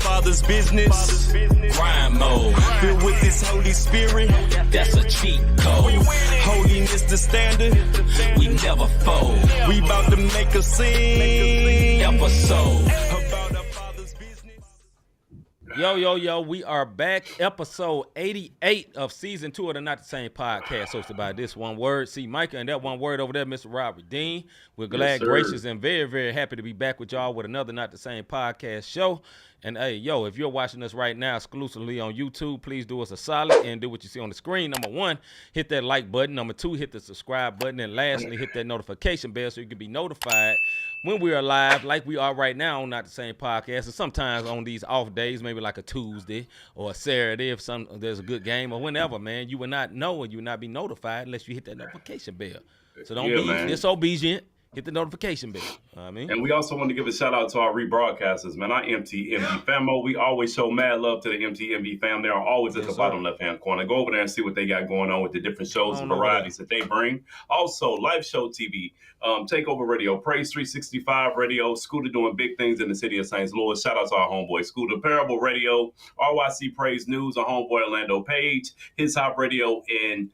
Father's business. Grind mode. Filled with this Holy Spirit. That's a cheat code. Holiness the standard. We never fold. We about to make a scene. Episode. About our Father's business. Yo, we are back. Episode 88 of season 2 of the Not the Same Podcast, hosted by this one word, C-Micah, and that one word over there, Mr. Robert Dean. We're glad, gracious, and very, very happy to be back with y'all with another Not the Same Podcast show. And hey, if you're watching us right now exclusively on YouTube, please do us a solid and do what you see on the screen. Number 1, hit that like button. Number 2, hit the subscribe button. And lastly, hit that notification bell so you can be notified when we are live, like we are right now on Not the Same Podcast. And sometimes on these off days, maybe like a Tuesday or a Saturday, if there's a good game or whenever, man, you will not know and you will not be notified unless you hit that notification bell. So don't be disobedient. Hit the notification bell. I mean, and we also want to give a shout out to our rebroadcasters, man. Our MTMB famo. We always show mad love to the MTMB fam. They are always at the bottom left-hand corner. Go over there and see what they got going on with the different shows and varieties that they bring. Also, Live Show TV, Takeover Radio, Praise 365 Radio, Scooter doing big things in the city of St. Louis. Shout out to our homeboy Scooter. Parable Radio, RYC Praise News, our homeboy Orlando Page, His Hop Radio, and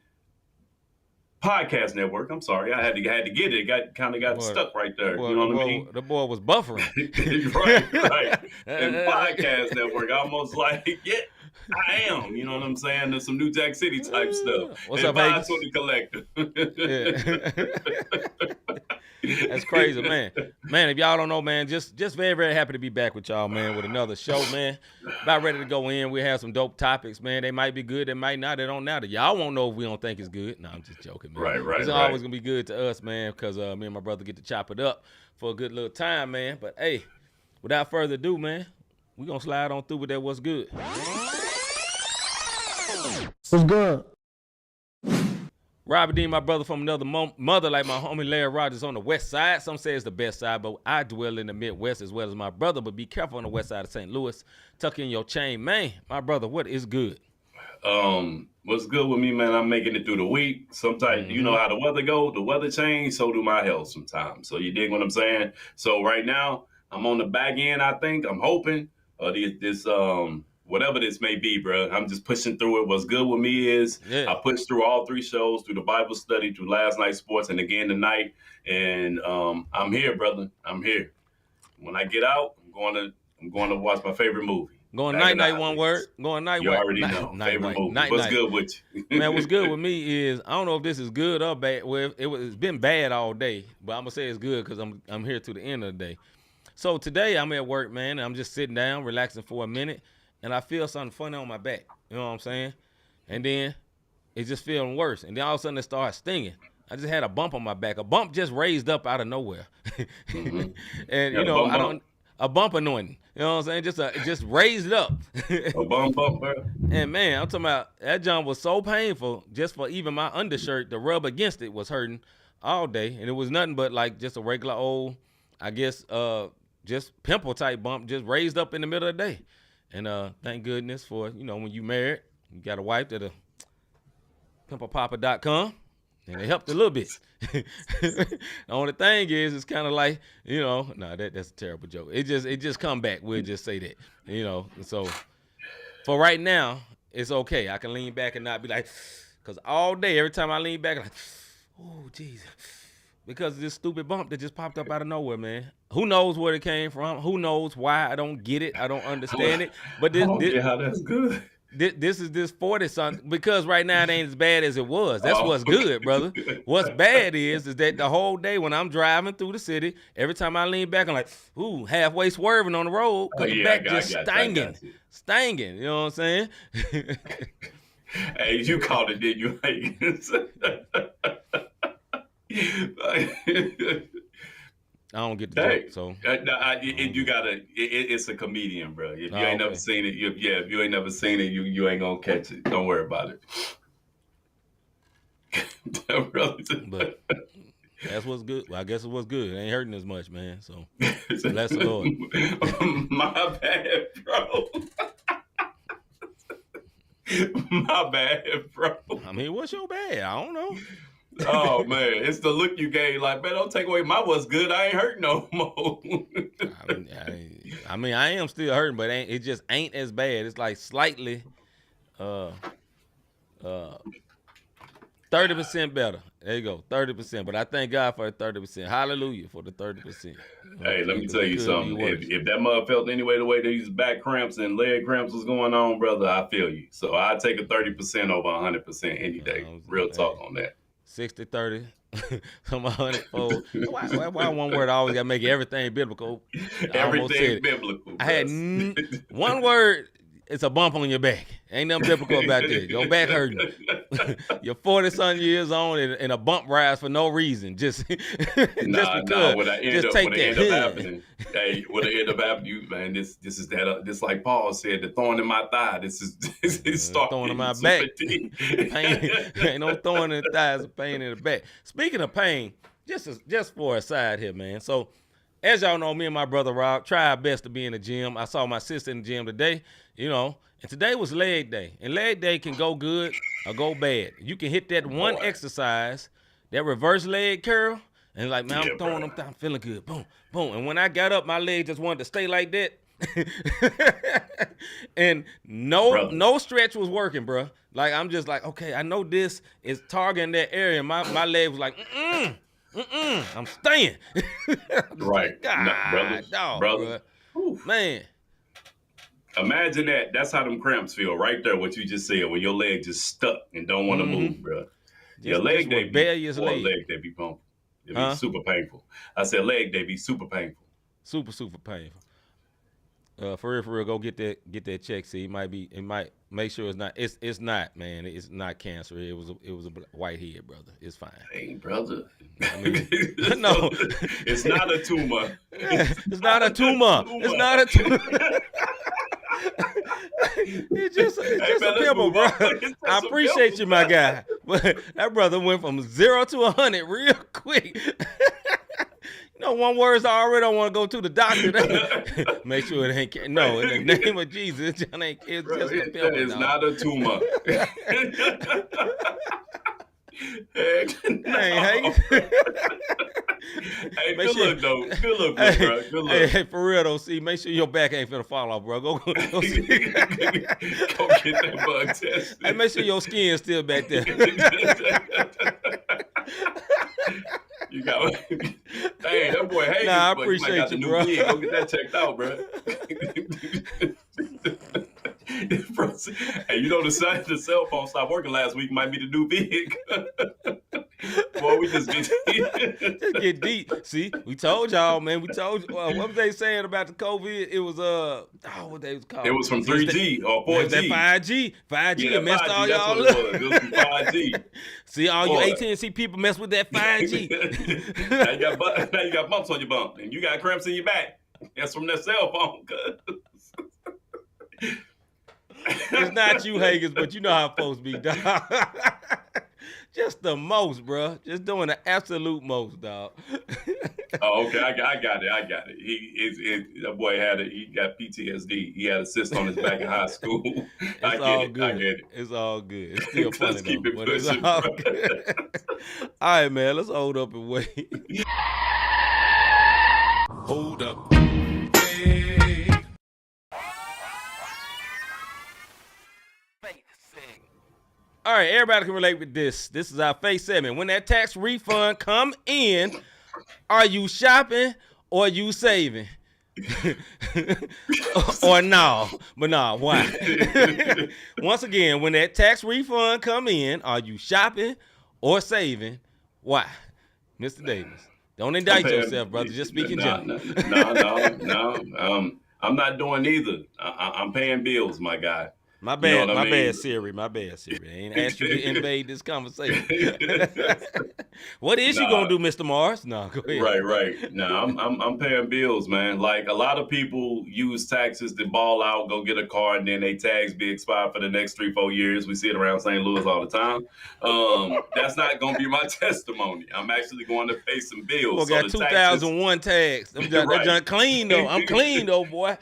Podcast Network. I'm sorry, I had to get it. Got stuck right there. You know what I mean? The boy was buffering. right. And Podcast Network, almost like, I am. You know what I'm saying? There's some New Jack City type stuff. What's up, Vegas? The Collective. That's crazy, man. Man, if y'all don't know, man, just very, very happy to be back with y'all, man, with another show, man. About ready to go in. We have some dope topics, man. They might be good, they might not. They don't matter. Y'all won't know if we don't think it's good. No, I'm just joking, man. Right. It's always going to be good to us, man, because me and my brother get to chop it up for a good little time, man. But, hey, without further ado, man, we're going to slide on through with that what's good. What's good? Robert Dean, my brother from another mother, like my homie Larry Rogers on the west side. Some say it's the best side, but I dwell in the Midwest as well as my brother. But be careful on the west side of St. Louis. Tuck in your chain, man. My brother, what is good? What's good with me, man? I'm making it through the week. Sometimes, you know how the weather goes. The weather change, so do my health sometimes. So you dig what I'm saying? So right now, I'm on the back end, I think. I'm hoping. Whatever this may be, bro, I'm just pushing through it. What's good with me is I pushed through all 3 shows, through the Bible study, through last night's sports, and again tonight. And I'm here, brother. I'm here. When I get out, I'm going to watch my favorite movie. Going night, one word. Going night. You already know. Favorite movie. What's good with you? Man, what's good with me is, I don't know if this is good or bad. Well, it's been bad all day, but I'm going to say it's good because I'm here to the end of the day. So today I'm at work, man, and I'm just sitting down, relaxing for a minute. And I feel something funny on my back. You know what I'm saying? And then it's just feeling worse. And then all of a sudden it starts stinging. I just had a bump on my back. A bump just raised up out of nowhere. And, a bump anointing. You know what I'm saying? Just raised up. A bump, bro. And, man, I'm talking about that jump was so painful just for even my undershirt. The rub against it was hurting all day. And it was nothing but like just a regular old, I guess, just pimple type bump just raised up in the middle of the day. And thank goodness for, when you married, you got a wife that pimplepapa.com, and it helped a little bit. The only thing is, it's kind of like, that's a terrible joke. It just come back. We'll just say that, So for right now, it's okay. I can lean back and not be like, because all day, every time I lean back, I'm like, oh, Jesus. Because of this stupid bump that just popped up out of nowhere, man. Who knows where it came from? Who knows why? I don't get it. I don't understand it. But that's good. This is this 40-something, because right now it ain't as bad as it was. That's what's good, brother. What's bad is that the whole day when I'm driving through the city, every time I lean back, I'm like, ooh, halfway swerving on the road because the back just stinging. You know what I'm saying? Hey, you called it, didn't you? I don't get the joke, so you gotta. It's a comedian, bro. If you ain't never seen it, if you ain't never seen it, you ain't gonna catch it. Don't worry about it. But that's what's good. Well, I guess it was good. It ain't hurting as much, man. So bless the Lord. My bad, bro. My bad, bro. I mean, what's your bad? I don't know. Oh man, it's the look you gave. Like, man, don't take away my what's good. I ain't hurt no more. I mean, I am still hurting, but it just ain't as bad. It's like slightly 30% better. There you go, 30%. But I thank God for the 30%. Hallelujah for the 30%. Hey, let me tell you something. If that mother felt the way these back cramps and leg cramps was going on, brother, I feel you. So I take a 30% over 100% any day. Real talk on that. 60-30. Some 100-fold. Why one word I always got to make everything biblical? Everything biblical. I had one word. It's a bump on your back. Ain't nothing biblical about that. Your back hurting. You're 40-something years on and a bump rise for no reason. Just because. What I end up happening. Hey, what I end up happening, man, this is that. This like Paul said, the thorn in my thigh. This is thorn in my back. Pain, ain't no thorn in the thigh. It's a pain in the back. Speaking of pain, just for a side here, man. So, as y'all know, me and my brother Rob try our best to be in the gym. I saw my sister in the gym today, and today was leg day. And leg day can go good or go bad. You can hit that one exercise, that reverse leg curl, and like, man, I'm throwing them, I'm feeling good. Boom, boom. And when I got up, my leg just wanted to stay like that. And no stretch was working, bro. Like, I'm just like, okay, I know this is targeting that area. My leg was like, I'm staying. Right. God, brother. Man. Imagine that. That's how them cramps feel right there, what you just said, when your leg just stuck and don't want to move, bro. Your leg day be pumping. It be super painful. I said leg day be super painful. Super, super painful. For real, go get that check. See, it might make sure it's not, man. It's not cancer. It was a white head, brother. It's fine. Hey, brother. I mean, no, it's not a tumor. It's not a tumor. It's not a tumor. It's just a pimple, bro. I appreciate you, my guy. But that brother went from 0 to 100 real quick. One words I already don't want to go to the doctor. Make sure it ain't. No, in the name of Jesus, it's just a pimple. It's not a tumor. Hey, good look, though. Good look, bro. Good look. Hey, for real, though. See, make sure your back ain't finna fall off, bro. Go see. Go get that bug tested. Hey, make sure your skin's still back there. You got. Hey, that boy. Hey, I appreciate you, bro. Go get that checked out, bro. Hey, the cell phone stopped working last week. Might be the new big. Boy, we just get deep. See, we told y'all, man. We told you. What was they saying about the COVID? It was what they was called. It was from 3G or 4G. That 5G. 5G messed 5G, all y'all up. It was from 5G. See, all you AT&T people mess with that 5G. now you got bumps on your bump, and you got cramps in your back. That's from that cell phone. It's not you, Hagens, but you know how folks be, dog. Just the most, bro. Just doing the absolute most, dog. Oh, okay. I got it. That boy he got PTSD. He had a cyst on his back in high school. I get it. It's all good. It's still funny, keep though. It pushing, it's all good. All right, man. Let's hold up and wait. Hold up. All right, everybody can relate with this. This is our Face segment. When that tax refund come in, are you shopping or you saving? Or no? But no, why? Once again, when that tax refund come in, are you shopping or saving? Why? Mr. Davis, don't indict yourself, brother. Just speak in general. No. I'm not doing either. I'm paying bills, my guy. My bad, bad, Siri. My bad, Siri. I ain't asked you to invade this conversation. What is you gonna do, Mr. Mars? No, go ahead. Right. No, I'm paying bills, man. Like, a lot of people use taxes to ball out, go get a car, and then they tags be expired for the next 3-4 years. We see it around St. Louis all the time. That's not gonna be my testimony. I'm actually going to pay some bills. Well, got 2001 tags. Right. Clean though. I'm clean though, boy.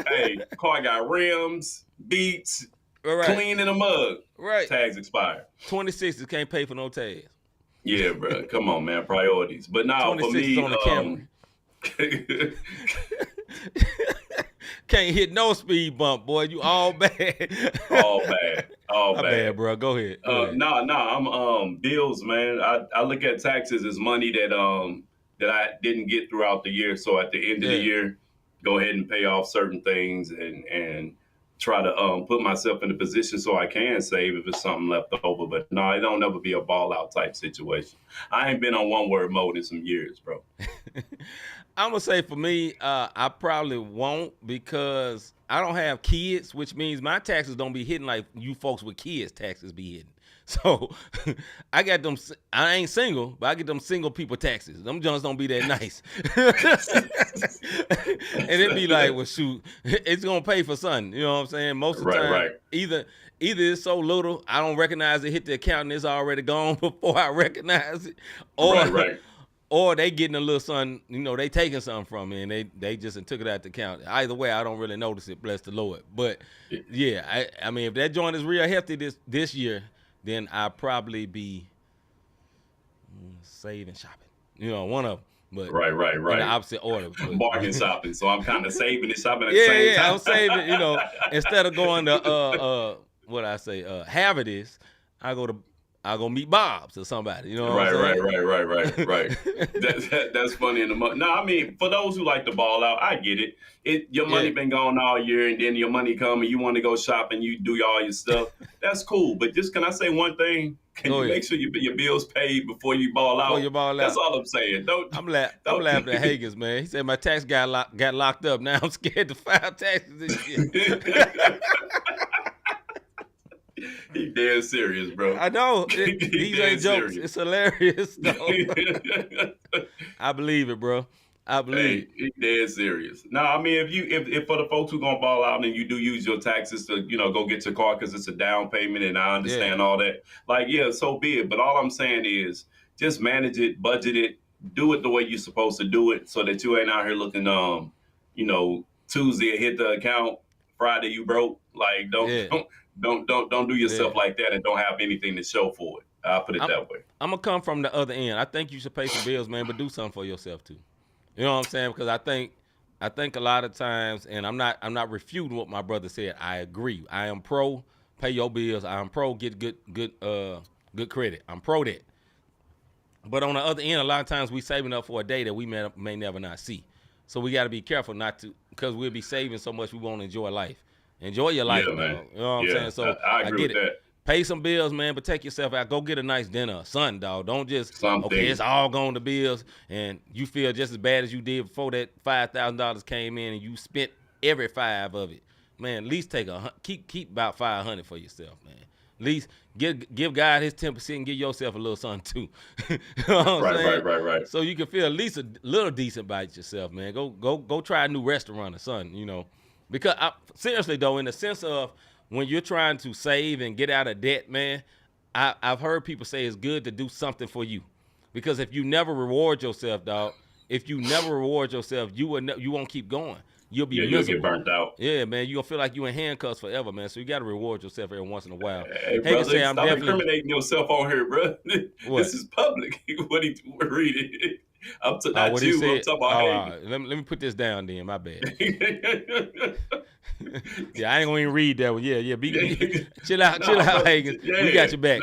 Hey, car got rims, beats, clean in a mug. Right. Tags expired. 26s can't pay for no tags. Yeah, bro. Come on, man. Priorities. But now for me, on the camera. can't hit no speed bump, boy. You all bad. All bad. All My bad. bro. Go ahead. I'm bills, man. I look at taxes as money that I didn't get throughout the year. So at the end of the year, go ahead and pay off certain things and try to put myself in a position so I can save if it's something left over. But no, it don't ever be a ball out type situation. I ain't been on one word mode in some years, bro. I'm gonna say for me, I probably won't because I don't have kids, which means my taxes don't be hitting like you folks with kids' taxes be hitting. So I got them. I ain't single, but I get them single people taxes. Them Jones don't be that nice, and it be like, well, shoot, it's gonna pay for something. You know what I'm saying? Most of the time, either it's so little I don't recognize it hit the account and it's already gone before I recognize it, or they getting a little something. You know, they taking something from me and they just took it out the account. Either way, I don't really notice it. Bless the Lord. But yeah, I mean, if that joint is real hefty this year, then I'll probably be saving shopping. You know, one of them. But right. In the opposite order. Bargain shopping. So I'm kind of saving and shopping at the same time. Yeah, I'm saving, you know, instead of going to have it is, I go meet Bob's or somebody. You know what I'm saying? Right. That's funny in the month. No, I mean, for those who like to ball out, I get it. Your money been gone all year, and then your money come, and you want to go shop and you do all your stuff. That's cool. But just can I say one thing? Can you make sure your bills paid before you ball out? That's all I'm saying. I'm laughing at Higgins, man. He said my tax got locked up. Now I'm scared to file taxes this year. He dead serious, bro. I know. These ain't jokes. Serious. It's hilarious, though. I believe it, bro. I believe it. He dead serious. No, I mean, if for the folks who gonna ball out and you do use your taxes to, you know, go get your car because it's a down payment and I understand all that. Like, yeah, so be it. But all I'm saying is just manage it, budget it, do it the way you're supposed to do it so that you ain't out here looking, you know, Tuesday hit the account, Friday you broke. Like, don't do yourself like that and don't have anything to show for it. I'll put it that way. I'm gonna come from the other end. I think you should pay some bills, man, but do something for yourself too. You know what I'm saying? Because I think a lot of times, and I'm not refuting what my brother said. I agree. I am pro pay your bills. I am pro get good credit. I'm pro that. But on the other end, a lot of times we saving up for a day that we may never not see. So we got to be careful not to, because we'll be saving so much we won't enjoy life. Enjoy your life, man. You know what I'm saying? So I agree with that. Pay some bills, man, but take yourself out. Go get a nice dinner, something, dog. Don't just, it's all going to bills, and you feel just as bad as you did before that $5,000 came in and you spent every $5 of it. Man, at least keep about $500 for yourself, man. At least give God his 10% and give yourself a little something too. You know what I'm saying? Right. So you can feel at least a little decent about yourself, man. Go try a new restaurant or something, you know. Because seriously though, in the sense of when you're trying to save and get out of debt, man, I've heard people say it's good to do something for you. Because if you never reward yourself, dog, you won't keep going. You'll be miserable. You'll get burnt out. Yeah, man, you're going to feel like you're in handcuffs forever, man. So you got to reward yourself every once in a while. Hey brother, stop incriminating yourself on here, bro. This is public. What we're reading. I'm talking about Hagen. Let me put this down then. My bad. Yeah, I ain't gonna even read that one. Yeah. Chill out, Hagen. Yeah, we got your back.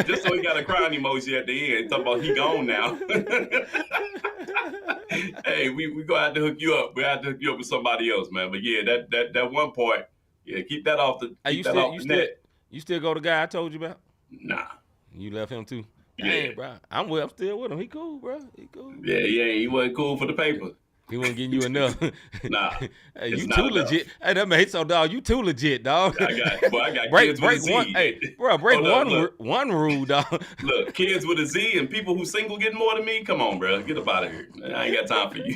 Just so he got a crying emoji at the end. Talking about he gone now. Hey, we gonna have to hook you up. We have to hook you up with somebody else, man. But yeah, that one part, keep that off the. Net. You still go to the guy I told you about? Nah. You left him too? Yeah, dang, bro. I'm still with him. He cool, bro. He cool. Yeah, he wasn't cool for the paper. He wasn't getting you enough. Nah. Hey, you too legit. Hey, that man, so dog, you too legit, dog. I got kids with a Z. One. Hey, bro, one rule, dog. Look, kids with a Z and people who single getting more than me. Come on, bro, get up out of here. I ain't got time for you.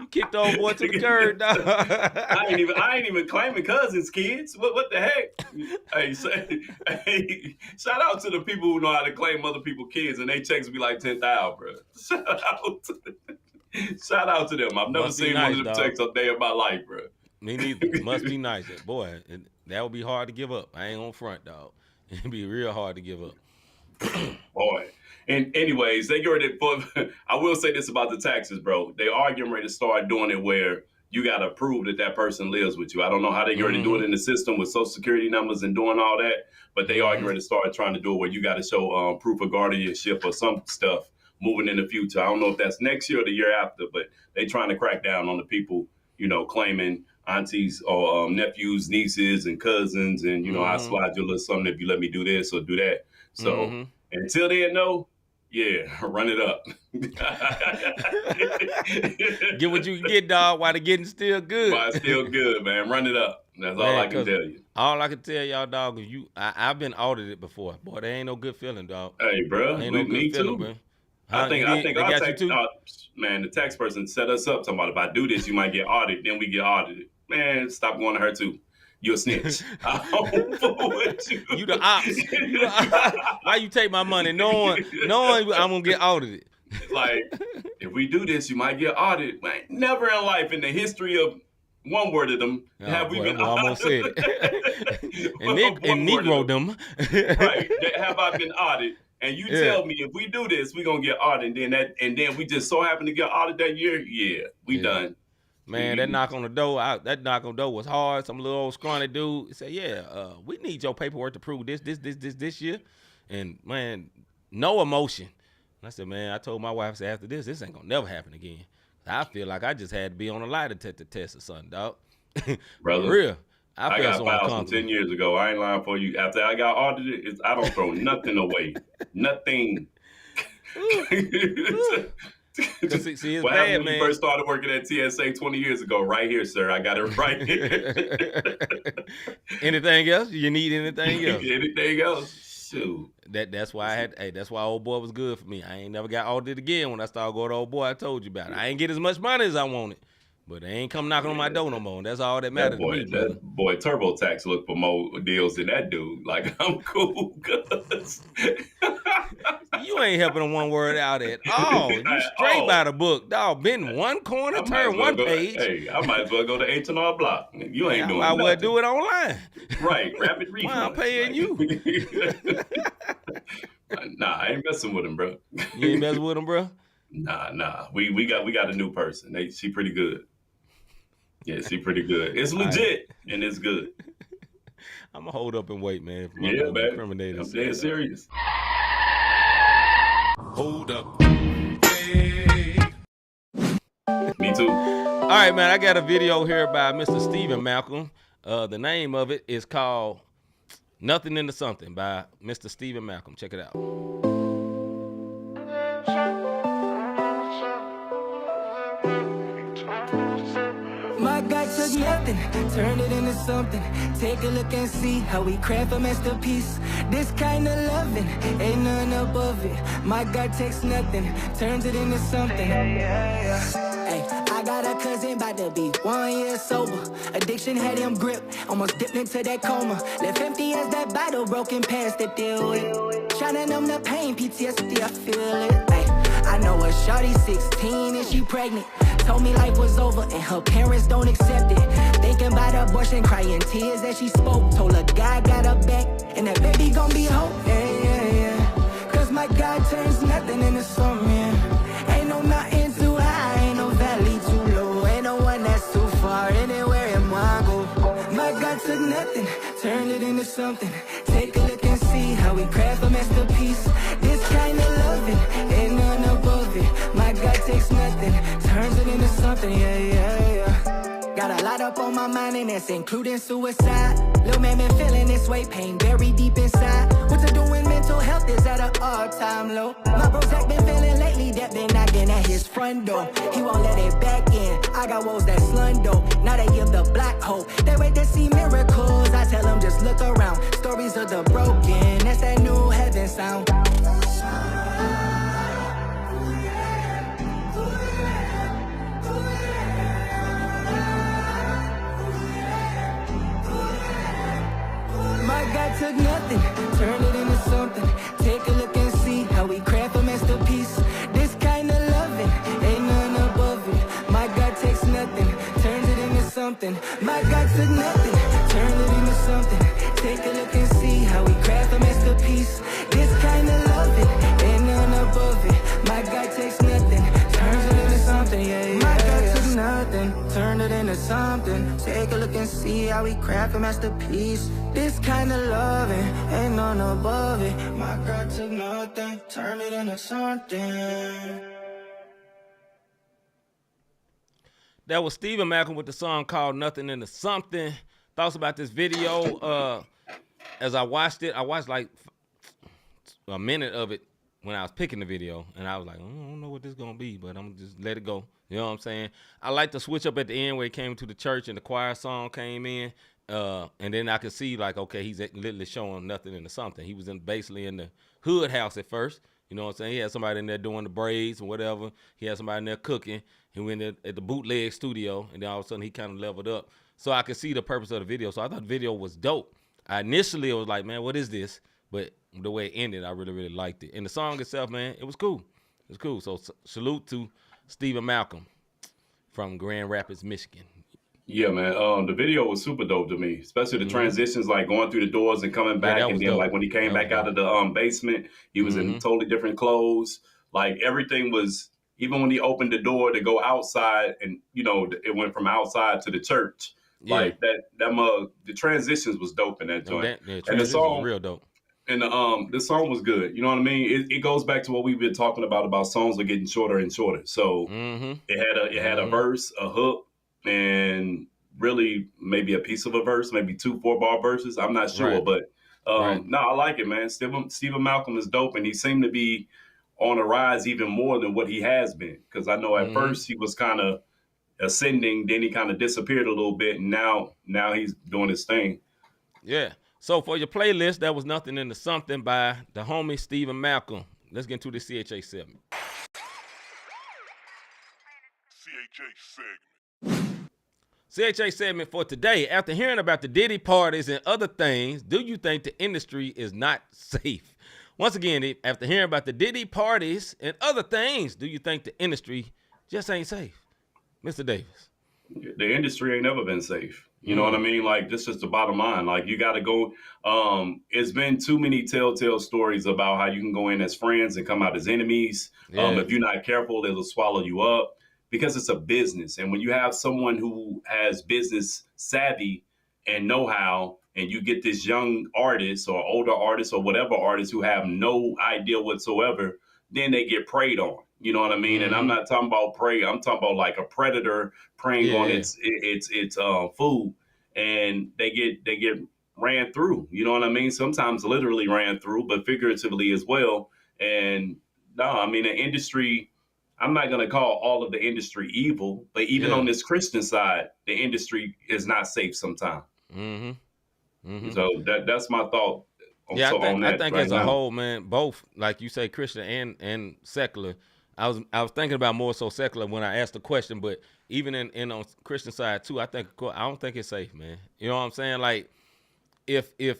You kicked the old boy to the curb, dog. I ain't even claiming cousins, kids. What the heck? Hey, shout out to the people who know how to claim other people's kids, and they checks be like 10,000, bro. Shout out to them. I've never seen one of them checks a day of my life, bro. Me neither. Must be nice, boy. That would be hard to give up. I ain't on front, dog. It'd be real hard to give up. Boy. And anyways, I will say this about the taxes, bro. They are getting ready to start doing it where you got to prove that person lives with you. I don't know how they're going to do it in the system with Social Security numbers and doing all that, but they are going to start trying to do it where you got to show proof of guardianship or some stuff moving in the future. I don't know if that's next year or the year after, but they trying to crack down on the people, claiming aunties or nephews, nieces, and cousins, and, I'll slide you a little something if you let me do this or do that. So until then, no. Yeah, run it up. Get what you can get, dog, while the getting's still good. While it's still good, man. Run it up. That's all I can tell you. All I can tell y'all, dog, is I've been audited before. Boy, that ain't no good feeling, dog. Hey, bro. Ain't no good feeling, man. I think our tax, man, the tax person set us up talking about if I do this, you might get audited. Then we get audited. Man, stop going to her too. You a snitch. I don't fool with you. You the ops. Why you take my money knowing I'm going to get audited? Like, if we do this, you might get audited. Man, never in life in the history of one word of them have we been audited. I almost said it. and Negro them. Right. Have I been audited? And you tell me if we do this, we're going to get audited. And then we just so happen to get audited that year. Yeah, we done. Man, that knock on the door was hard. Some little old scrawny dude said, we need your paperwork to prove this year. And, man, no emotion. And I said, man, I told my wife, I said, after this ain't going to never happen again. I feel like I just had to be on a lie detector test or something, dog. Brother, for real. I got filed some 10 years ago. I ain't lying for you. After I got audited, I don't throw nothing away. Nothing. See, it's what bad, happened when man. you first started working at TSA 20 years ago? Right here, sir. I got it right here. Anything else? You need anything else? Anything else? Shoot. That's why that's why old boy was good for me. I ain't never got audited again when I started going to old boy. I told you about it. I ain't get as much money as I wanted. But they ain't come knocking on my door no more. That's all that matters to me, brother. That boy TurboTax look for more deals than that dude. Like, I'm cool, cuz. You ain't helping them one word out at all. You straight by the book. Dog, bend one corner, turn one page. Hey, I might as well go to H&R Block. You ain't doing nothing. I would do it online. Right, rapid refund. Why I'm paying you? Nah, I ain't messing with him, bro. You ain't messing with him, bro? Nah. We got a new person. She pretty good. Yeah, she pretty good. It's legit and it's good. I'm gonna hold up and wait, man. Yeah, man. I'm dead serious. Hold up. Hey. Me too. All right, man. I got a video here by Mr. Stephen Malcolm. The name of it is called "Nothing into Something" by Mr. Stephen Malcolm. Check it out. My God took nothing, turned it into something. Take a look and see how we craft a masterpiece. This kind of loving, ain't none above it. My God takes nothing, turns it into something. Hey, I got a cousin about to be 1 year sober. Addiction had him gripped, almost dipped into that coma. Left empty as that bottle, broken past to deal with. Trying to numb the pain, PTSD, I feel it. Hey, I know a shawty 16 and she pregnant. Told me life was over and her parents don't accept it. Thinking about abortion, crying tears as she spoke. Told her God got her back and that baby gon' be hope. Yeah. Cause my God turns nothing into something. Yeah. Ain't no mountain too high, ain't no valley too low. Ain't no one that's too far, anywhere in my go. My God took nothing, turned it into something. Take a look and see how we craft a masterpiece. This kind of loving, ain't none above it. My God takes nothing, turns it into something, yeah. Got a lot up on my mind and that's including suicide. Lil' man been feeling this way, pain very deep inside. What to do when mental health is at an all-time low? My bro Zach been feeling lately, that been knocking at his front door. He won't let it back in, I got woes that slundo. Now they give the black hope, they wait to see miracles. I tell them just look around, stories of the broken. That's that new heaven sound. My God took nothing, turned it into something. Take a look and see how we craft a masterpiece. This kind of loving, ain't none above it. My God takes nothing, turns it into something. My God took nothing, turned it into something. Take a look and see how we craft a masterpiece. This kind of loving, ain't none above it. My God takes nothing, turns it into something. Yeah. My God took nothing, turned it into Take a look and see how we craft a masterpiece. This kind of loving, ain't none above it. My God took nothing, turned it into something. That was C-Micah with the song called Nothing Into Something. Thoughts about this video. As I watched it, I watched like a minute of it when I was picking the video, and I was like, I don't know what this is going to be, but I'm going to just let it go. You know what I'm saying? I like the switch up at the end where he came to the church and the choir song came in, and then I could see like, okay, he's literally showing nothing into something. He was basically in the hood house at first. You know what I'm saying? He had somebody in there doing the braids and whatever. He had somebody in there cooking. He went in at the bootleg studio, and then all of a sudden he kind of leveled up. So I could see the purpose of the video. So I thought the video was dope. Initially, it was like, man, what is this? But the way it ended, I really, really liked it. And the song itself, man, it was cool. It was cool. So salute to C-Micah from Grand Rapids, Michigan. Yeah, man. The video was super dope to me, especially the transitions, like going through the doors and coming back. And then, dope. Like, when he came back out of the basement, he was in totally different clothes. Like, everything was, even when he opened the door to go outside and, you know, it went from outside to the church. Yeah. Like, the transitions was dope in that joint. And the song was real dope. And the song was good. You know what I mean? It goes back to what we've been talking about songs are getting shorter and shorter. So it had a verse, a hook, and really maybe a piece of a verse, maybe 2 4-bar verses. I'm not sure, but no, I like it, man. C-Micah is dope, and he seemed to be on a rise even more than what he has been. Because I know at first he was kind of ascending, then he kind of disappeared a little bit, and now he's doing his thing. Yeah. So for your playlist, that was Nothing Into Something by the homie C-Micah. Let's get into the CHH segment. CHH segment for today. After hearing about the Diddy parties and other things, do you think the industry is not safe? Once again, after hearing about the Diddy parties and other things, do you think the industry just ain't safe? Mr. Davis. The industry ain't never been safe. You know what I mean? Like, this is the bottom line. Like, you got to go. It's been too many telltale stories about how you can go in as friends and come out as enemies. Yeah. If you're not careful, it'll swallow you up because it's a business. And when you have someone who has business savvy and know-how, and you get this young artist or older artist or whatever artist who have no idea whatsoever, then they get preyed on. You know what I mean? And I'm not talking about prey. I'm talking about like a predator preying on its food, and they get ran through. You know what I mean? Sometimes literally ran through, but figuratively as well. And no, I mean, the industry, I'm not going to call all of the industry evil, but even on this Christian side, the industry is not safe sometimes. So that's my thought. Yeah, I think as a whole, man, both, like you say, Christian and secular. I was thinking about more so secular when I asked the question, but even in on Christian side too, I don't think it's safe, man. You know what I'm saying? Like, if let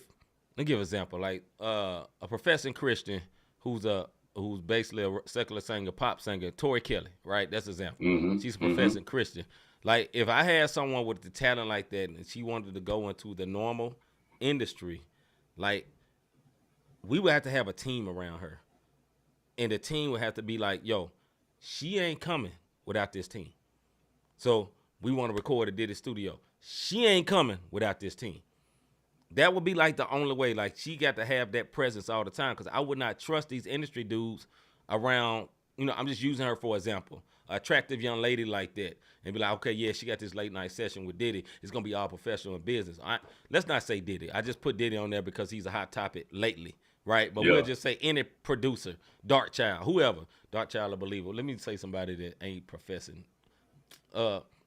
me give an example, like a professing Christian who's basically a secular singer, pop singer, Tori Kelly, right? That's an example. She's a professing Christian. Like, if I had someone with the talent like that and she wanted to go into the normal industry, like, we would have to have a team around her. And the team would have to be like, yo, she ain't coming without this team. So we want to record at Diddy studio. She ain't coming without this team. That would be like the only way. Like, she got to have that presence all the time, because I would not trust these industry dudes around. You know, I'm just using her for example. An attractive young lady like that, and be like, okay, yeah, she got this late night session with Diddy. It's going to be all professional in business. Let's not say Diddy. I just put Diddy on there because he's a hot topic lately. Right, but we'll just say any producer, Dark Child, whoever, Dark Child or Believer. Let me say somebody that ain't professing.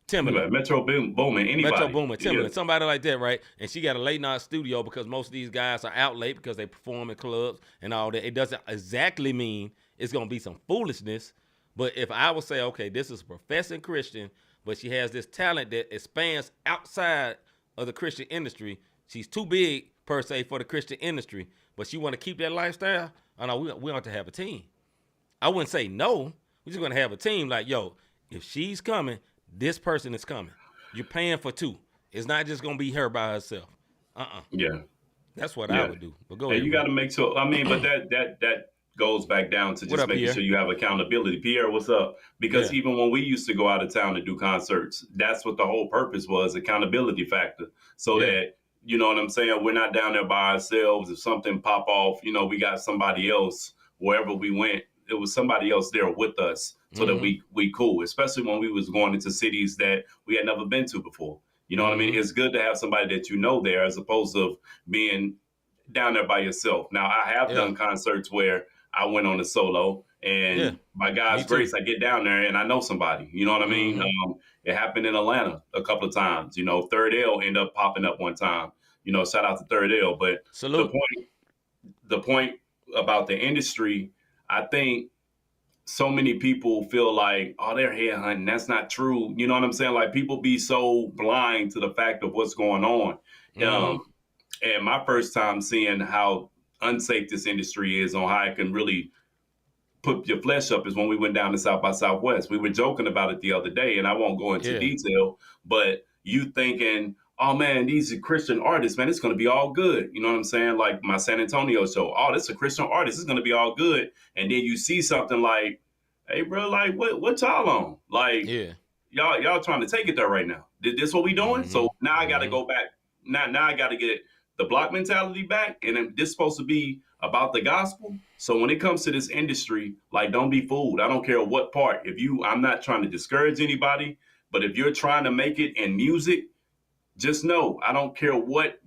Timberland. Metro Boomin, anybody. Metro Boomin, Timberland, somebody like that, right? And she got a late night studio because most of these guys are out late because they perform in clubs and all that. It doesn't exactly mean it's going to be some foolishness. But if I would say, okay, this is a professing Christian, but she has this talent that expands outside of the Christian industry, she's too big, per se, for the Christian industry, but she want to keep that lifestyle, I know we ought to have a team. I wouldn't say no. We're just going to have a team like, yo, if she's coming, this person is coming. You're paying for 2. It's not just going to be her by herself. Yeah. That's what I would do. But go ahead. You got to make sure. I mean, but that goes back down to What just up, making Pierre? sure you have accountability. Pierre, what's up? Because Yeah. even when we used to go out of town to do concerts, that's what the whole purpose was, accountability factor. So Yeah. that, you know what I'm saying, we're not down there by ourselves. If something pop off, you know, we got somebody else wherever we went. It was somebody else there with us so that we cool, especially when we was going into cities that we had never been to before. You know what I mean? It's good to have somebody that you know there as opposed to being down there by yourself. Now, I have done concerts where I went on a solo, and by God's grace, I get down there and I know somebody. You know what I mean? It happened in Atlanta a couple of times. You know, Third L ended up popping up one time. You know, shout out to Third L. But Salute. the point about the industry, I think so many people feel like, oh, they're headhunting. That's not true. You know what I'm saying? Like, people be so blind to the fact of what's going on. And my first time seeing how unsafe this industry is, on how it can really put your flesh up, is when we went down to South by Southwest. We were joking about it the other day, and I won't go into detail, but you thinking, oh man, these are Christian artists, man, it's going to be all good. You know what I'm saying? Like my San Antonio show, oh, this is a Christian artist, it's going to be all good. And then you see something like, hey bro, like what y'all on? Like, y'all trying to take it there right now. This what we doing? So now I got to go back. Now I got to get the block mentality back, and then this is supposed to be about the gospel. So when it comes to this industry, like, don't be fooled. I don't care what part. I'm not trying to discourage anybody, but if you're trying to make it in music, just know, I don't care what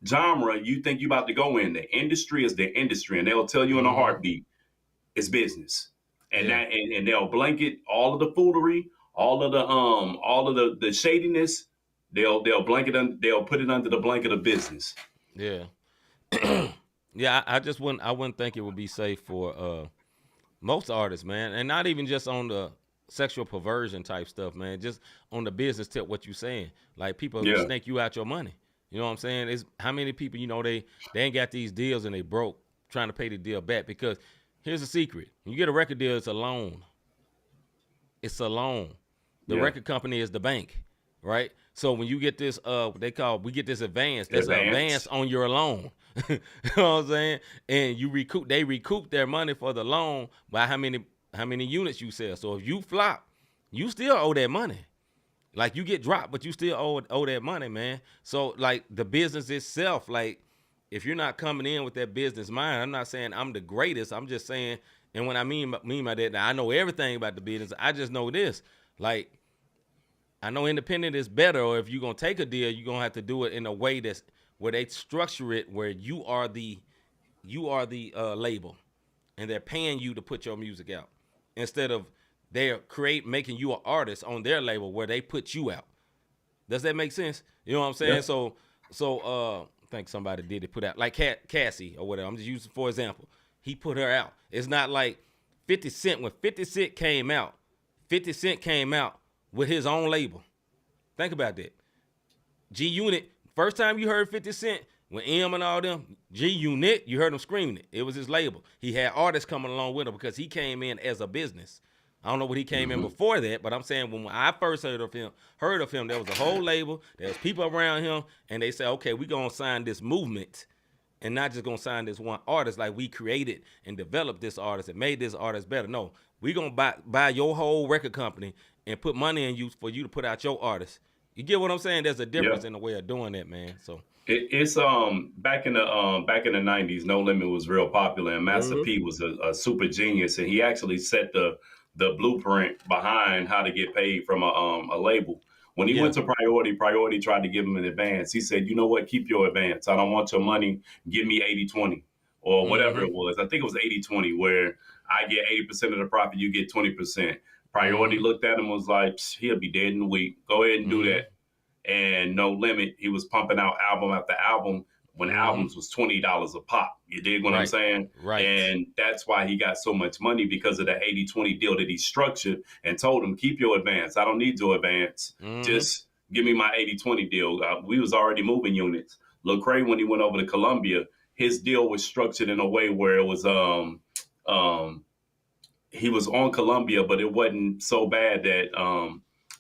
genre you think you about to go in. The industry is the industry, and they'll tell you in a heartbeat, it's business. And that and they'll blanket all of the foolery, all of the shadiness. They'll blanket they'll put it under the blanket of business. Yeah. I wouldn't think it would be safe for most artists, man, and not even just on the sexual perversion type stuff, man. Just on the business tip, what you saying, like people snake you out your money. You know what I'm saying? It's how many people, you know, they ain't got these deals and they broke trying to pay the deal back. Because here's the secret: when you get a record deal, it's a loan. It's a loan. The record company is the bank, right? So when you get this, we get this advance. That's an advance on your loan. You know what I'm saying? And they recoup their money for the loan by how many units you sell. So if you flop, you still owe that money. Like, you get dropped, but you still owe that money, man. So like the business itself, like, if you're not coming in with that business mind, I'm not saying I'm the greatest. I'm just saying, and when I mean by that, now I know everything about the business. I just know this, like, I know independent is better, or if you're going to take a deal, you're going to have to do it in a way that's where they structure it where you are the label, and they're paying you to put your music out instead of they're making you an artist on their label where they put you out. Does that make sense? You know what I'm saying? Yeah. So I think somebody did it, put out, like Cassie or whatever. I'm just using for example. He put her out. It's not like 50 Cent. When 50 Cent came out with his own label. Think about that. G-Unit, first time you heard 50 Cent, when M and all them, G-Unit, you heard him screaming it. It was his label. He had artists coming along with him because he came in as a business. I don't know what he came in before that, but I'm saying when I first heard of him, there was a whole label, there was people around him, and they said, okay, we're going to sign this movement and not just going to sign this one artist like we created and developed this artist and made this artist better. No, we're going to buy your whole record company and put money in you for you to put out your artist. You get what I'm saying? There's a difference in the way of doing that, man. So it's back in the 90s, No Limit was real popular, and Master P was a super genius, and he actually set the blueprint behind how to get paid from a label. When he went to Priority tried to give him an advance. He said, you know what, keep your advance. I don't want your money. Give me 80-20 or whatever it was. I think it was 80-20, where I get 80% of the profit, you get 20%. Priority looked at him and was like, he'll be dead in a week. Go ahead and do that. And No Limit, he was pumping out album after album when albums was $20 a pop. You dig what I'm saying? Right. And that's why he got so much money, because of the 80-20 deal that he structured and told him, keep your advance. I don't need your advance. Just give me my 80-20 deal. We was already moving units. Lecrae, when he went over to Columbia, his deal was structured in a way where it was he was on Columbia, but it wasn't so bad that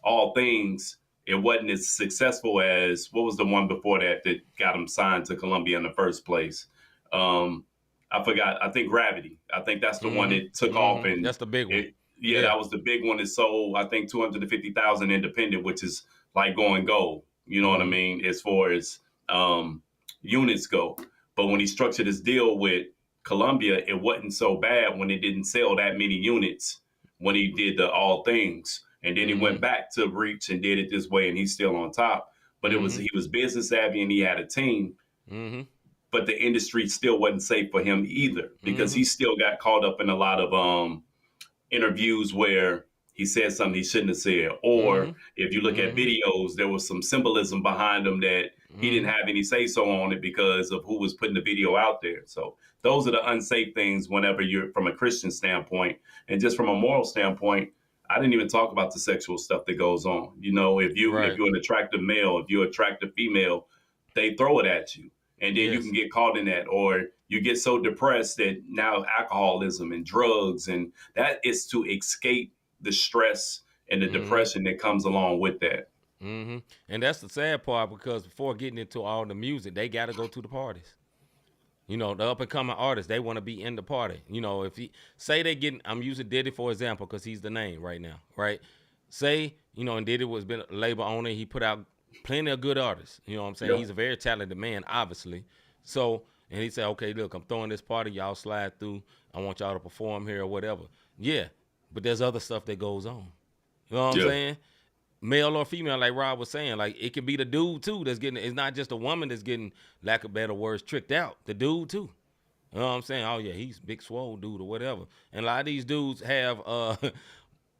All Things, it wasn't as successful as, what was the one before that got him signed to Columbia in the first place? I forgot. I think Gravity. I think that's the one that took off, and that's the big one. That was the big one that sold. I think 250,000 independent, which is like going gold. You know what I mean, as far as units go. But when he structured his deal with Columbia, it wasn't so bad when it didn't sell that many units when he did the All Things, and then he went back to Reach and did it this way, and he's still on top. But he was business savvy and he had a team. But the industry still wasn't safe for him either, because he still got caught up in a lot of interviews where he said something he shouldn't have said. Or if you look at videos, there was some symbolism behind them that he didn't have any say-so on it because of who was putting the video out there. So those are the unsafe things whenever you're from a Christian standpoint. And just from a moral standpoint, I didn't even talk about the sexual stuff that goes on. You know, if you're an attractive male, if you're an attractive female, they throw it at you. And then you can get caught in that, or you get so depressed that now alcoholism and drugs, and that is to escape the stress and the depression that comes along with that. And that's the sad part, because before getting into all the music, they got to go to the parties. You know, the up and coming artists, they want to be in the party. You know, if he say they getting, I'm using Diddy for example, because he's the name right now, right? Say, you know, and Diddy was been a label owner, he put out plenty of good artists. You know what I'm saying? Yep. He's a very talented man, obviously. So, and he said, okay, look, I'm throwing this party. Y'all slide through. I want y'all to perform here or whatever. Yeah, but there's other stuff that goes on. You know what I'm saying? Male or female, like Rob was saying, like it could be the dude too that's getting, it's not just a woman that's getting, lack of better words, tricked out. The dude too. You know what I'm saying? Oh yeah, he's big swole dude or whatever. And a lot of these dudes have,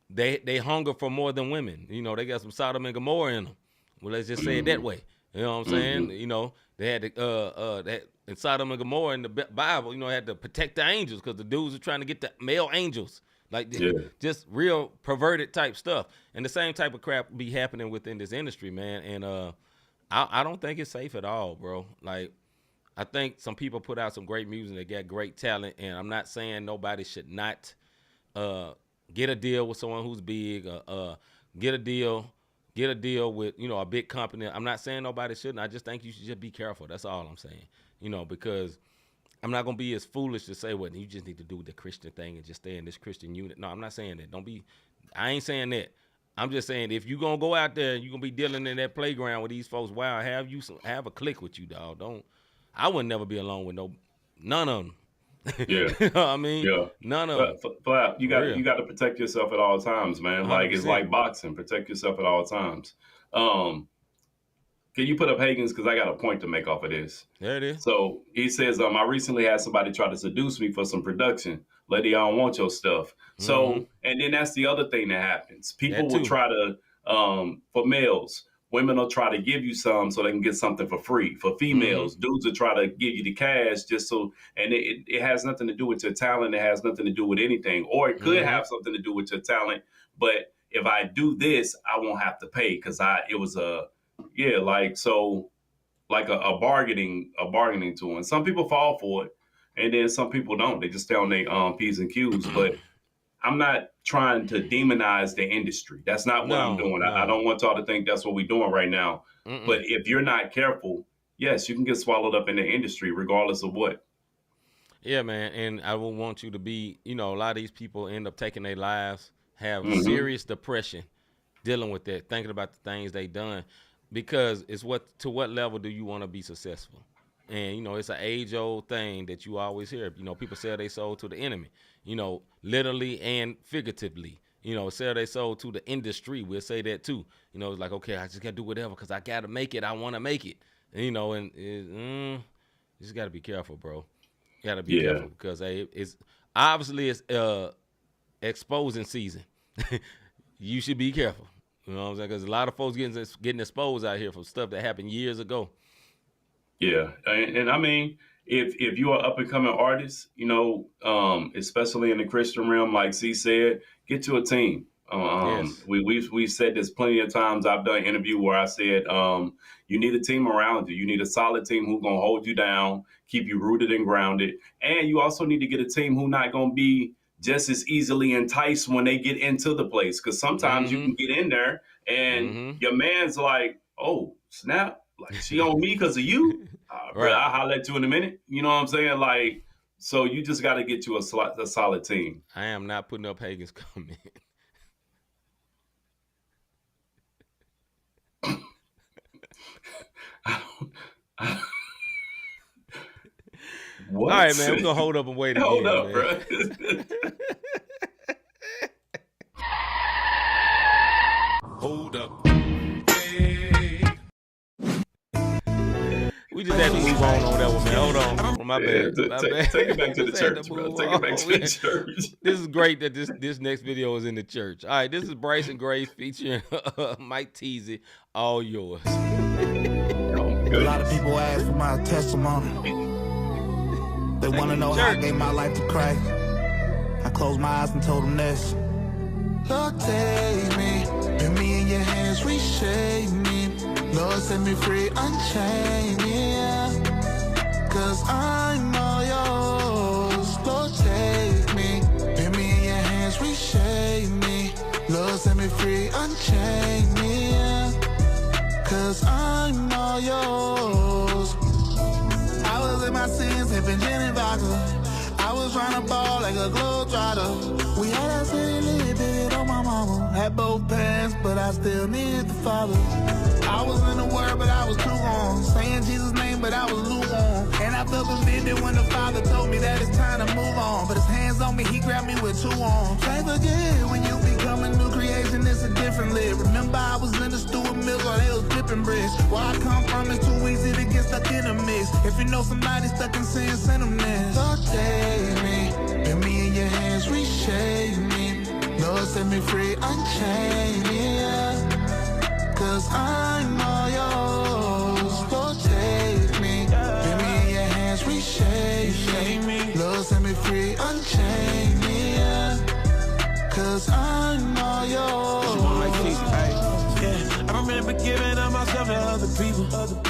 they hunger for more than women. You know, they got some Sodom and Gomorrah in them. Well, let's just say it that way. You know what I'm saying? You know, they had that in Sodom and Gomorrah in the Bible, you know, had to protect the angels because the dudes were trying to get the male angels. Like just real perverted type stuff. And the same type of crap be happening within this industry, man. And I don't think it's safe at all, bro. Like, I think some people put out some great music, they got great talent, and I'm not saying nobody should not get a deal with someone who's big, get a deal with, you know, a big company. I'm not saying nobody shouldn't. I just think you should just be careful. That's all I'm saying. You know, because I'm not going to be as foolish to say, well, you just need to do the Christian thing and just stay in this Christian unit. No, I'm not saying that. I ain't saying that. I'm just saying if you're going to go out there and you're going to be dealing in that playground with these folks, wow, have a click with you, dog. I would never be alone with none of them. Yeah. You know what I mean? Yeah. None of them. Flap, you got to protect yourself at all times, man. 100%. Like it's like boxing. Protect yourself at all times. Can you put up Hagen's? Because I got a point to make off of this. There it is. So he says, I recently had somebody try to seduce me for some production. Lady, I don't want your stuff. So, and then that's the other thing that happens. People will try to, for males, women will try to give you some so they can get something for free. For females, dudes will try to give you the cash just so, and it has nothing to do with your talent. It has nothing to do with anything. Or it could have something to do with your talent. But if I do this, I won't have to pay because it was a bargaining tool. And some people fall for it, and then some people don't. They just stay on their P's and Q's. But I'm not trying to demonize the industry. That's not what I'm doing. I don't want y'all to think that's what we're doing right now. But if you're not careful, yes, you can get swallowed up in the industry regardless of what. Yeah, man. And I will want you to be, you know, a lot of these people end up taking their lives, have serious depression, dealing with that, thinking about the things they done. Because it's to what level do you want to be successful? And, you know, it's an age-old thing that you always hear. You know, people sell their soul to the enemy, you know, literally and figuratively. You know, sell their soul to the industry. We'll say that, too. You know, it's like, okay, I just got to do whatever because I got to make it. I want to make it. And, you know, and you just got to be careful, bro. You got to be careful because it's obviously it's exposing season. You should be careful. You know what I'm saying? Because a lot of folks getting exposed out here for stuff that happened years ago. Yeah. And I mean, if you are up and coming artist, you know, especially in the Christian realm, like C said, get to a team. Yes. We've said this plenty of times. I've done an interview where I said, you need a team around you. You need a solid team who's going to hold you down, keep you rooted and grounded. And you also need to get a team who's not going to be just as easily enticed when they get into the place. Because sometimes you can get in there and your man's like, oh, snap. Like, she on me because of you? Right. I'll holler at you in a minute. You know what I'm saying? Like, So you just got to get you a solid team. I am not putting up Hagen's comment. What? All right, man. We're going to hold up and wait again, Hold up, man. bro. Hold up. We just had to move on that one, man. Hold on. My bad. Take it back to the church, bro. Take it back to the church. This is great that this next video is in the church. All right, this is Bryson Gray featuring Mike Teasy, All Yours. A lot of people ask for my testimony. They want to know how I gave my life to Christ. I closed my eyes and told them this. Lord, take me. Put me in your hands, reshape me. Lord, set me free, unchain me, yeah. Cause I'm all yours. Lord, take me. Put me in your hands, reshape me. Lord, set me free, unchain me, yeah. Cause I'm all yours. I was in my sins, hipping gin and vodka. I was trying to ball like a globetrotter. We had a city lit on my mama. Had both parents, but I still needed the father. I was in the word, but I was too long. Saying Jesus' name, but I was lukewarm. And I felt convicted when the father told me that it's time to move on. But his hands on me, he grabbed me with two arms. Can't forget when you become a new creation, it's a different live. Remember I was in the stew with milk while they was dipping bricks. Where I come from, it's too easy to get stuck in a mix. If you know somebody stuck in sin, send them this. Lord, take me. Put me in your hands, reshape me. Lord, set me free, unchain me, yeah. Cause I'm all yours. Lord, take me. Put me in your hands, reshape me. Lord, set me free, unchain me, yeah. Cause I'm all yours. Yeah, I remember giving up myself to other people.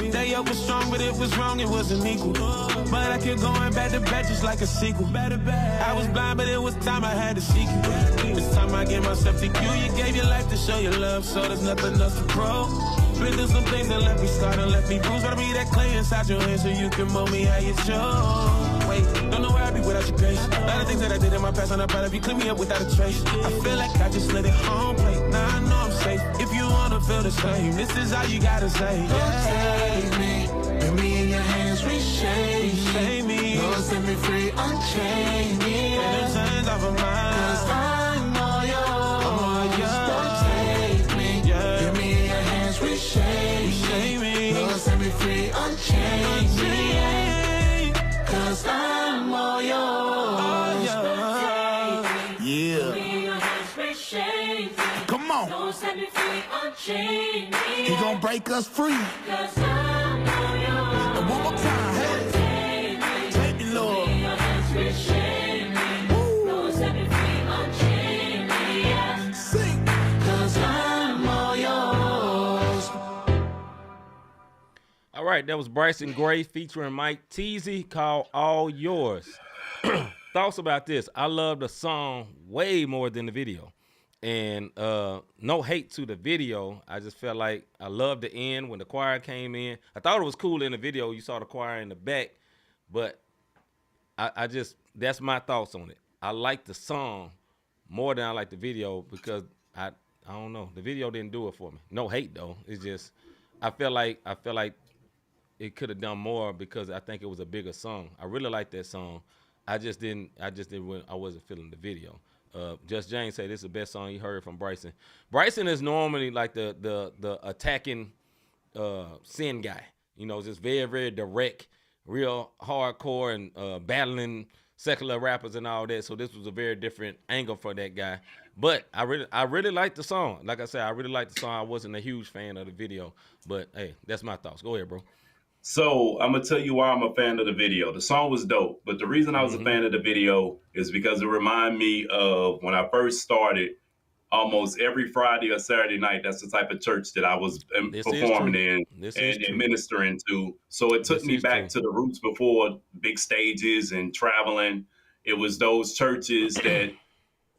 That yoke was strong, but it was wrong, it wasn't equal. But I kept going back to back just like a sequel. I was blind, but it was time I had to seek you. It's time I gave myself to you. You gave your life to show your love, so there's nothing else to prove. Been through some things that left me scarred and left me bruised. Gotta be that clay inside your hands so you can mold me how you chose. Wait, don't know where I'd be without your grace. A lot of things that I did in my past, I'm not proud of you. Clean me up without a trace. I feel like I just let it home plate. Now I know I'm safe. If you wanna feel the same, this is all you gotta say. Lord, take me. Put me in your hands, reshape me. Lord, set me free, unchain me, yeah. And the chains off of mine. Cause I'm all yours. Lord, take me. Put me in your hands, reshape me. Lord, set me free, unchain me, yeah. Cause I'm all yours. Yeah. Come on. Don't set me free, unchain me. He gon' break us free. Cause I'm all yours. And one more time, hey. Take me, Lord. Don't set me free, unchain me. Yeah. Sing. Cause I'm all yours. All right, that was Bryson Gray featuring Mike Teasy called All Yours. Thoughts about this? I love the song way more than the video. And no hate to the video. I just felt like I loved the end when the choir came in. I thought it was cool in the video. You saw the choir in the back. But I just, that's my thoughts on it. I like the song more than I like the video because I don't know. The video didn't do it for me. No hate though. It's just I feel like it could have done more because I think it was a bigger song. I really like that song. I wasn't feeling the video. Just James said this is the best song he heard from Bryson. Bryson is normally like the attacking sin guy. You know, just very, very direct, real hardcore and battling secular rappers and all that. So this was a very different angle for that guy. But I really liked the song. Like I said, I really liked the song. I wasn't a huge fan of the video. But hey, that's my thoughts. Go ahead, bro. So I'm going to tell you why I'm a fan of the video. The song was dope, but the reason I was a fan of the video is because it reminded me of when I first started. Almost every Friday or Saturday night, that's the type of church that I was performing in and ministering to. So it took me back to the roots before big stages and traveling. It was those churches that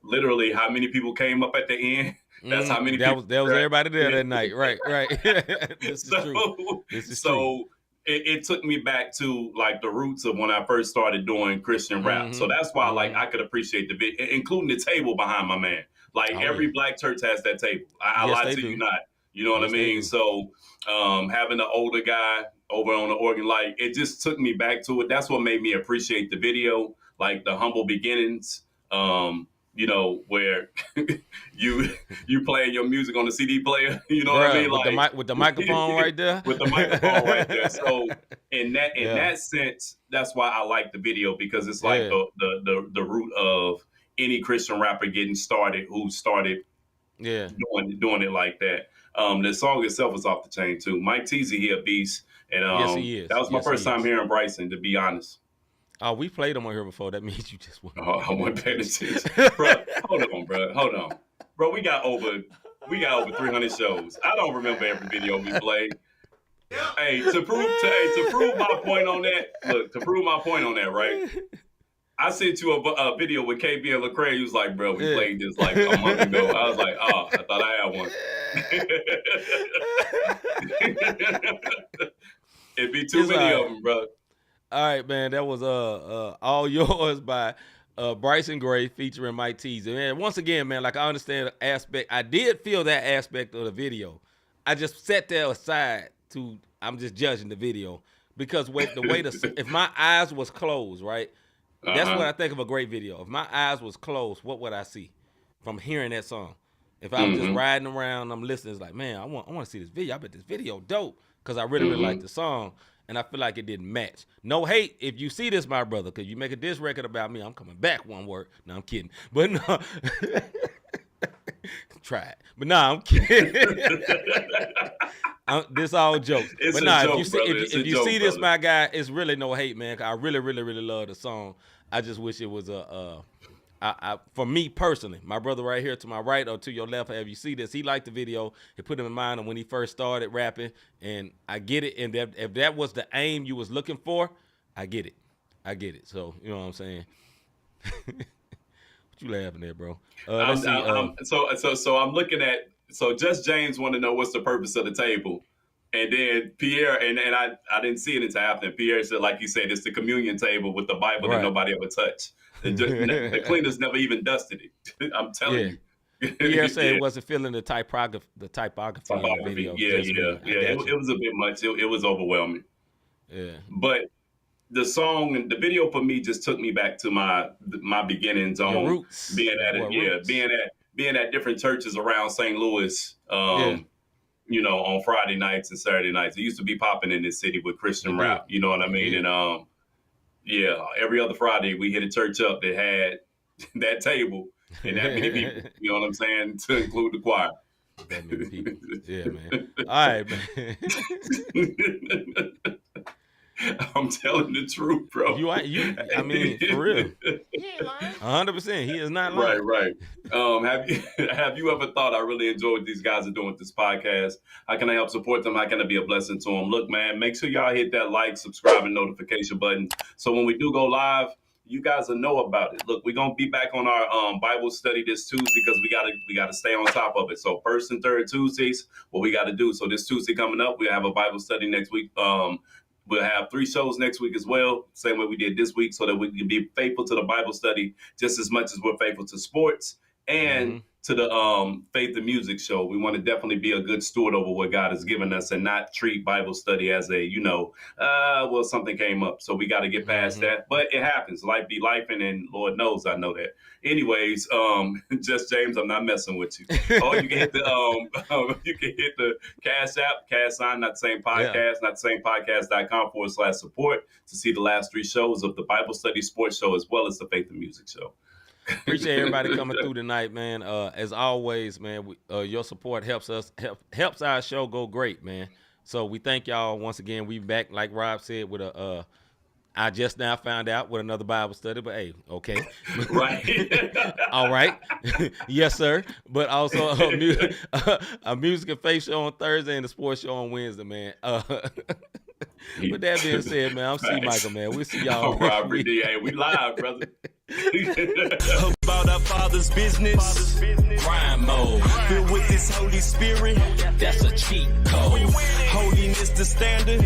literally how many people came up at the end. That's how many people. That was everybody there that night. Right. This is true. This is true. it took me back to like the roots of when I first started doing Christian rap. So that's why like I could appreciate the video, including the table behind my man. Like every black church has that table. I lie to you not. You know what I mean? So having the older guy over on the organ, like it just took me back to it. That's what made me appreciate the video, like the humble beginnings. You know, where you playing your music on the CD player. You know what I mean? Like with the microphone right there. With the microphone right there. So in that sense, that's why I like the video, because it's like the root of any Christian rapper getting started who started doing it like that. The song itself is off the chain too. Mike Teasy, he a beast. And yes, he is. That was my first time hearing Bryson, to be honest. Oh, we played him on here before. That means you just went. Oh, I wasn't paying attention. Bro, hold on. Bro, we got over 300 shows. I don't remember every video we played. Hey, to prove my point on that, right? I sent you a video with KB and Lecrae. He was like, bro, we played this like a month ago. I was like, oh, I thought I had one. It'd be too many of them, bro. All right, man. That was All Yours by Bryson Gray featuring Mike Teasy. Man, once again, man, like I understand the aspect. I did feel that aspect of the video. I just sat there aside I'm just judging the video because if my eyes was closed, right? That's what I think of a great video. If my eyes was closed, what would I see from hearing that song? If I was just riding around, I'm listening, it's like, man, I want to see this video. I bet this video dope because I really like the song, and I feel like it didn't match. No hate if you see this, my brother, because you make a diss record about me, I'm coming back one word. No, I'm kidding. But no. Try it. But no, I'm kidding. This all jokes. It's but nah, if you see this, my guy, it's really no hate, man. I really, really, really love the song. I just wish it was for me personally, my brother right here to my right or to your left, if you see this, he liked the video. He put him in mind of when he first started rapping, and I get it. And if that was the aim you was looking for, I get it. So, you know what I'm saying? What you laughing at, bro? Let's see. So I'm looking at. So Just James want to know what's the purpose of the table, and then Pierre and I didn't see it until after. Pierre said, like you said, it's the communion table with the Bible that nobody ever touched. The cleaners never even dusted it. I'm telling you. Pierre said it wasn't feeling the typography in the video. It was a bit much. It was overwhelming. Yeah. But the song and the video for me just took me back to my beginnings on roots. Being at different churches around St. Louis, you know, on Friday nights and Saturday nights. It used to be popping in this city with Christian rap, you know what I mean? And every other Friday we hit a church up that had that table and that many people, you know what I'm saying, to include the choir. That many people. Yeah, man. All right, man. I'm telling the truth, bro. I mean, for real. 100%. He is not lying. Right. Have you ever thought, I really enjoyed what these guys are doing with this podcast? How can I help support them? How can I be a blessing to them? Look, man, make sure y'all hit that like, subscribe, and notification button. So when we do go live, you guys will know about it. Look, we're gonna be back on our Bible study this Tuesday because we gotta stay on top of it. So first and third Tuesdays, what we gotta do. So this Tuesday coming up, we'll have a Bible study next week. We'll have 3 shows next week as well, same way we did this week, so that we can be faithful to the Bible study just as much as we're faithful to sports and to the Faith and Music show. We want to definitely be a good steward over what God has given us and not treat Bible study as a, something came up. So we got to get past that. But it happens. Life be lifing, and Lord knows I know that. Anyways, Just James, I'm not messing with you. Oh, you can hit the Cash App, Cash Sign, Not the Same Podcast, Not the Same Podcast.com/support to see the last 3 shows of the Bible study sports show as well as the Faith and Music show. Appreciate everybody coming through tonight, man. As always, man, your support helps our show go great, man. So we thank y'all once again. We back, like Rob said, with I just now found out with another Bible study, but hey, okay. Right. All right. Yes, sir. But also a music and faith show on Thursday and a sports show on Wednesday, man. With that being said, man, I'm C-Micah, man. We'll see y'all. Robert D. Hey, we live, brother. About our Father's business. Grind mode. Filled with this Holy Spirit. That's a cheat code. Holiness the standard.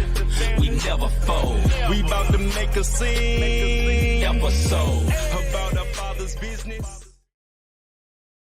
We never fold. We about to make a scene. Episode. About our Father's business.